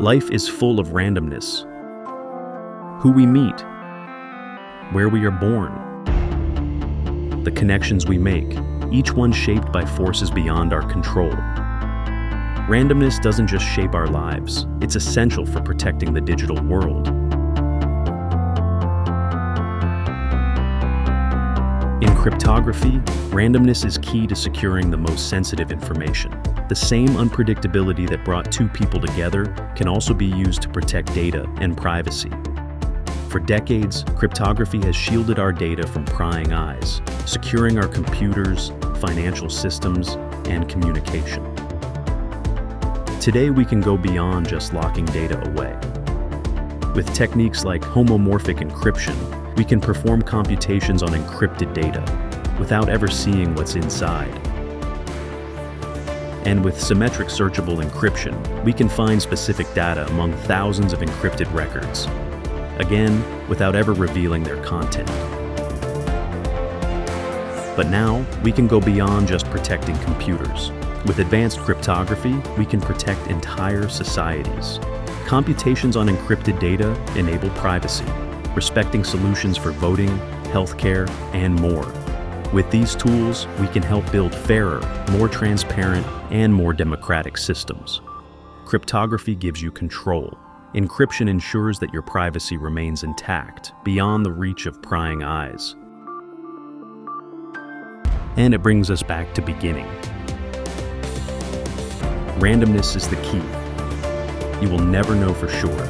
Life is full of randomness. Who we meet, where we are born, the connections we make, each one shaped by forces beyond our control. Randomness doesn't just shape our lives, it's essential for protecting the digital world. In cryptography, randomness is key to securing the most sensitive information. The same unpredictability that brought two people together can also be used to protect data and privacy. For decades, cryptography has shielded our data from prying eyes, securing our computers, financial systems, and communication. Today, we can go beyond just locking data away. With techniques like homomorphic encryption, we can perform computations on encrypted data without ever seeing what's inside. And with symmetric searchable encryption, we can find specific data among thousands of encrypted records, again, without ever revealing their content. But now, we can go beyond just protecting computers. With advanced cryptography, we can protect entire societies. Computations on encrypted data enable privacy, respecting solutions for voting, healthcare, and more. With these tools, we can help build fairer, more transparent, and more democratic systems. Cryptography gives you control. Encryption ensures that your privacy remains intact, beyond the reach of prying eyes. And it brings us back to beginning. Randomness is the key. You will never know for sure,